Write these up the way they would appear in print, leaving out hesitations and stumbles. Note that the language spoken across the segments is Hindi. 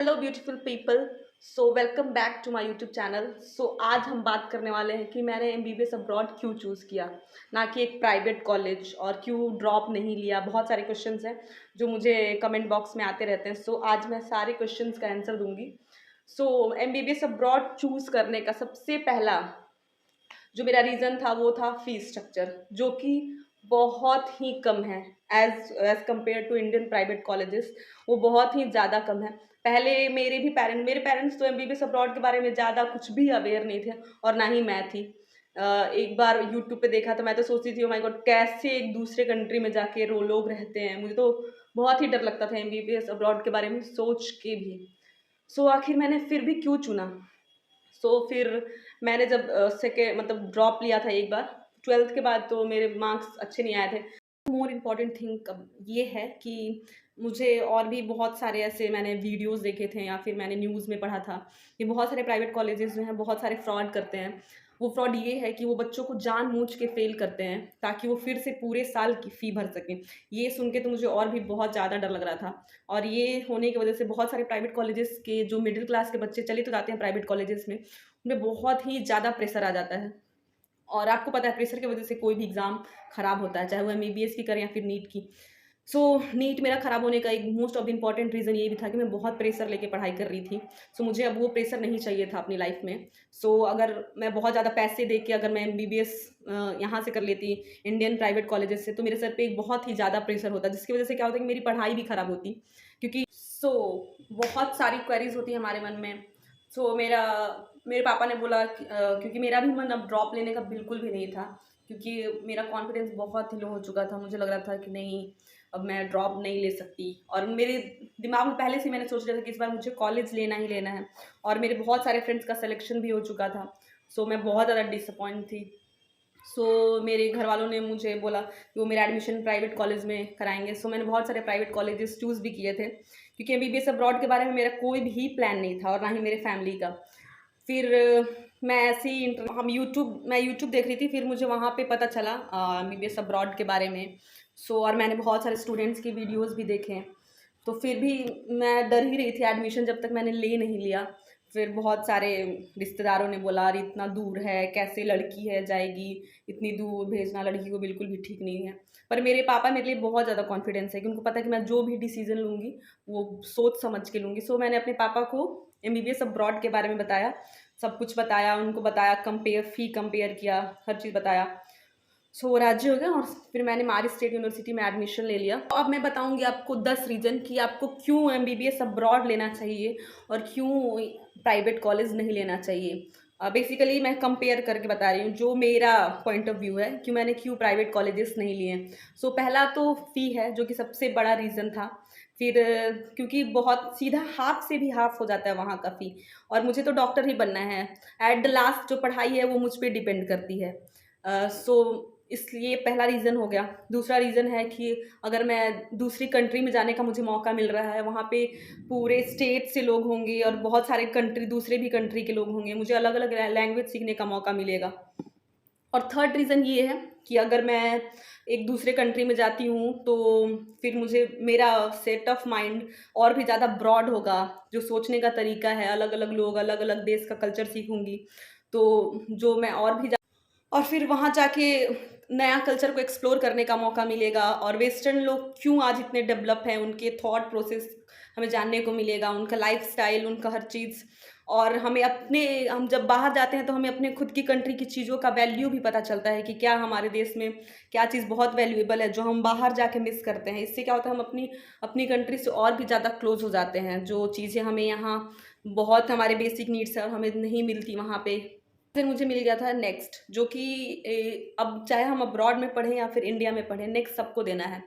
Hello beautiful people. Welcome back to my YouTube channel. आज हम बात करने वाले हैं कि मैंने एमबीबीएस अब्रॉड क्यों चूज़ किया, ना कि एक प्राइवेट कॉलेज, और क्यों ड्रॉप नहीं लिया। बहुत सारे क्वेश्चंस हैं जो मुझे कमेंट बॉक्स में आते रहते हैं। आज मैं सारे क्वेश्चंस का आंसर दूंगी। एमबीबीएस अब्रॉड चूज़ करने का सबसे पहला जो मेरा रीज़न था वो था फीस स्ट्रक्चर, जो कि बहुत ही कम है as compare to Indian private colleges. वो बहुत ही ज़्यादा कम है। पहले मेरे पेरेंट्स तो एमबीबीएस अब्रॉड के बारे में ज़्यादा कुछ भी अवेयर नहीं थे, और ना ही मैं थी। एक बार यूट्यूब पे देखा तो मैं तो सोचती थी, ओ माय गॉड, कैसे एक दूसरे कंट्री में जाके लोग रहते हैं। मुझे तो बहुत ही डर लगता था एमबीबीएस अब्रॉड के बारे में सोच के भी। आखिर मैंने फिर भी क्यों चुना। फिर मैंने जब मतलब ड्रॉप लिया था एक बार 12th के बाद, तो मेरे मार्क्स अच्छे नहीं आए थे। मोर इम्पॉर्टेंट थिंग ये है कि मुझे और भी बहुत सारे ऐसे मैंने वीडियोस देखे थे या फिर मैंने न्यूज़ में पढ़ा था कि बहुत सारे प्राइवेट कॉलेजेस जो हैं बहुत सारे फ्रॉड करते हैं। वो फ्रॉड ये है कि वो बच्चों को जानबूझ के फेल करते हैं ताकि वो फिर से पूरे साल की फ़ी भर सकें। ये सुन के तो मुझे और भी बहुत ज़्यादा डर लग रहा था। और ये होने की वजह से बहुत सारे प्राइवेट कॉलेजेस के जो मिडिल क्लास के बच्चे चले तो जाते हैं प्राइवेट कॉलेजेस में, उनमें बहुत ही ज़्यादा प्रेशर आ जाता है। और आपको पता है प्रेशर की वजह से कोई भी एग्ज़ाम ख़राब होता है, चाहे वो एमबीबीएस की करें या फिर नीट की। नीट मेरा ख़राब होने का एक most of the important reason ये भी था कि मैं बहुत प्रेशर लेके पढ़ाई कर रही थी। मुझे अब वो प्रेशर नहीं चाहिए था अपनी लाइफ़ में। अगर मैं बहुत ज़्यादा पैसे दे के अगर मैं एमबीबीएस यहाँ से कर लेती इंडियन प्राइवेट कॉलेजेस से, तो मेरे सर पे एक बहुत ही ज़्यादा प्रेशर होता, जिसकी वजह से क्या होता है कि मेरी पढ़ाई भी ख़राब होती। क्योंकि बहुत सारी क्वेरीज़ होती हैं हमारे मन में। मेरा मेरे पापा ने बोला क्योंकि मेरा भी मन अब ड्रॉप लेने का बिल्कुल भी नहीं था, क्योंकि मेरा कॉन्फिडेंस बहुत ही लो हो चुका था। मुझे लग रहा था कि नहीं, अब मैं ड्रॉप नहीं ले सकती, और मेरे दिमाग में पहले से मैंने सोच लिया था कि इस बार मुझे कॉलेज लेना ही लेना है, और मेरे बहुत सारे फ्रेंड्स का सिलेक्शन भी हो चुका था। मैं बहुत ज़्यादा डिसअपॉइंट थी। मेरे घर वालों ने मुझे बोला कि वो मेरा एडमिशन प्राइवेट कॉलेज में कराएंगे। मैंने बहुत सारे प्राइवेट कॉलेजेस चूज़ भी किए थे, क्योंकि एमबीबीएस अब्रॉड के बारे में मेरा कोई भी प्लान नहीं था और ना ही मेरे फैमिली का। फिर मैं ऐसे ही मैं यूट्यूब देख रही थी, फिर मुझे वहाँ पे पता चला एमबीबीएस अब्रॉड के बारे में। और मैंने बहुत सारे स्टूडेंट्स की वीडियोस भी देखे हैं। फिर भी मैं डर ही रही थी एडमिशन जब तक मैंने ले नहीं लिया। फिर बहुत सारे रिश्तेदारों ने बोला, अरे इतना दूर है, कैसे लड़की है जाएगी, इतनी दूर भेजना लड़की को बिल्कुल भी ठीक नहीं है। पर मेरे पापा मेरे लिए बहुत ज़्यादा कॉन्फिडेंस है कि उनको पता है कि मैं जो भी डिसीज़न लूँगी वो सोच समझ के लूँगी। मैंने अपने पापा को एमबीबीएस अब्रॉड के बारे में बताया, सब कुछ बताया, उनको बताया, फ़ी कंपेयर किया, हर चीज़ बताया। वो राज़ी हो गए, और फिर मैंने मारी स्टेट यूनिवर्सिटी में एडमिशन ले लिया। अब मैं बताऊँगी आपको 10 रीज़न कि आपको क्यों एमबीबीएस अब्रॉड लेना चाहिए और क्यों प्राइवेट कॉलेज नहीं लेना चाहिए। बेसिकली मैं कंपेयर करके बता रही हूँ, जो मेरा पॉइंट ऑफ व्यू है कि मैंने क्यों प्राइवेट कॉलेजेस नहीं लिए हैं। पहला तो फ़ी है, जो कि सबसे बड़ा रीज़न था। फिर क्योंकि बहुत सीधा हाफ़ से भी हाफ़ हो जाता है वहाँ का फ़ी, और मुझे तो डॉक्टर ही बनना है। एट द लास्ट जो पढ़ाई है वो मुझ पे डिपेंड करती है। इसलिए पहला रीज़न हो गया। दूसरा रीज़न है कि अगर मैं दूसरी कंट्री में जाने का मुझे मौका मिल रहा है, वहाँ पे पूरे स्टेट से लोग होंगे और बहुत सारे दूसरे भी कंट्री के लोग होंगे, मुझे अलग-अलग लैंग्वेज सीखने का मौका मिलेगा। और थर्ड रीज़न ये है कि अगर मैं एक दूसरे कंट्री में जाती हूँ, तो फिर मुझे मेरा सेट ऑफ माइंड और भी ज़्यादा ब्रॉड होगा। जो सोचने का तरीका है, अलग-अलग लोग, अलग-अलग देश का कल्चर सीखूँगी, तो जो मैं और भी और फिर वहाँ जाके नया कल्चर को एक्सप्लोर करने का मौका मिलेगा, और वेस्टर्न लोग क्यों आज इतने डेवलप हैं, उनके थॉट प्रोसेस हमें जानने को मिलेगा, उनका लाइफ़स्टाइल, उनका हर चीज़। और हम जब बाहर जाते हैं तो हमें अपने खुद की कंट्री की चीज़ों का वैल्यू भी पता चलता है कि क्या हमारे देश में क्या चीज़ बहुत वैल्यूएबल है, जो हम बाहर जाके मिस करते हैं। इससे क्या होता है, हम अपनी अपनी कंट्री से और भी ज़्यादा क्लोज़ हो जाते हैं। जो चीज़ें हमें यहाँ बहुत हमारे बेसिक नीड्स हैं और हमें नहीं मिलती वहाँ पे, फिर मुझे मिल गया था नेक्स्ट, जो कि अब चाहे हम अब्रॉड में पढ़ें या फिर इंडिया में पढ़ें, नेक्स्ट सबको देना है।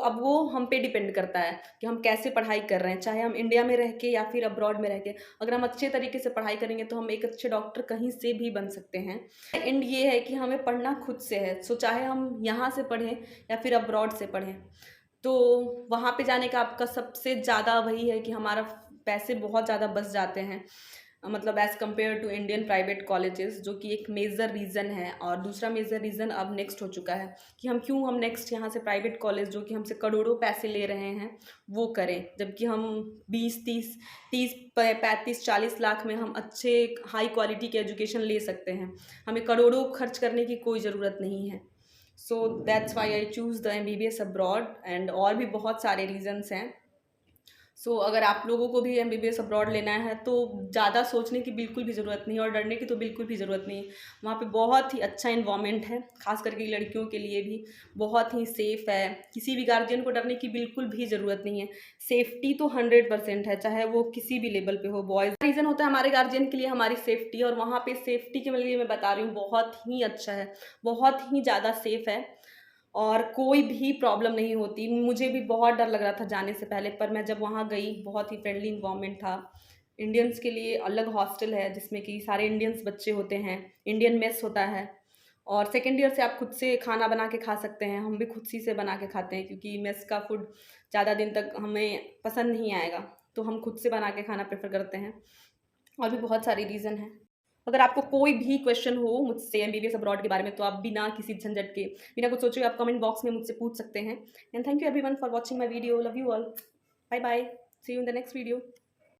अब वो हम पे डिपेंड करता है कि हम कैसे पढ़ाई कर रहे हैं, चाहे हम इंडिया में रह के या फिर अब्रॉड में रह के। अगर हम अच्छे तरीके से पढ़ाई करेंगे तो हम एक अच्छे डॉक्टर कहीं से भी बन सकते हैं। एंड ये है कि हमें पढ़ना खुद से है। चाहे हम यहाँ से पढ़ें या फिर अब्रॉड से पढ़ें, तो वहाँ पे जाने का आपका सबसे ज़्यादा वही है कि हमारा पैसे बहुत ज़्यादा बच जाते हैं। मतलब as compare to Indian private colleges, जो कि एक मेजर रीज़न है। और दूसरा मेजर रीज़न अब नेक्स्ट हो चुका है कि हम नेक्स्ट यहाँ से प्राइवेट कॉलेज जो कि हमसे करोड़ों पैसे ले रहे हैं वो करें, जबकि हम 20 30 30 35 40 लाख में हम अच्छे हाई क्वालिटी के एजुकेशन ले सकते हैं। हमें करोड़ों खर्च करने की कोई ज़रूरत नहीं है। So that's why I choose the MBBS abroad. And और भी बहुत सारे रीज़न्स हैं। सो अगर आप लोगों को भी MBBS अब्रॉड लेना है तो ज़्यादा सोचने की बिल्कुल भी ज़रूरत नहीं है और डरने की तो बिल्कुल भी ज़रूरत नहीं है। वहाँ पे बहुत ही अच्छा इन्वायरमेंट है, खास करके लड़कियों के लिए भी बहुत ही सेफ़ है। किसी भी गार्जियन को डरने की बिल्कुल भी ज़रूरत नहीं है। सेफ्टी तो 100% है, चाहे वो किसी भी लेवल पे हो। बॉयज़ रीज़न होता है हमारे गार्जियन के लिए हमारी सेफ्टी, और वहाँ पे सेफ्टी के लिए मैं बता रही हूँ बहुत ही अच्छा है, बहुत ही ज़्यादा सेफ़ है और कोई भी प्रॉब्लम नहीं होती। मुझे भी बहुत डर लग रहा था जाने से पहले, पर मैं जब वहाँ गई बहुत ही फ्रेंडली इन्वायरमेंट था। इंडियंस के लिए अलग हॉस्टल है जिसमें कि सारे इंडियंस बच्चे होते हैं, इंडियन मेस होता है और सेकंड ईयर से आप खुद से खाना बना के खा सकते हैं। हम भी खुद ही से बना के खाते हैं क्योंकि मेस का फूड ज़्यादा दिन तक हमें पसंद नहीं आएगा, तो हम खुद से बना के खाना प्रेफ़र करते हैं। और भी बहुत सारे रीज़न हैं। अगर आपको कोई भी क्वेश्चन हो मुझसे MBBS अब्रॉड के बारे में, तो आप बिना किसी झंझट के, बिना कुछ सोचे आप कमेंट बॉक्स में मुझसे पूछ सकते हैं। And thank you everyone for watching my video. Love you all. Bye bye. See you in the next video.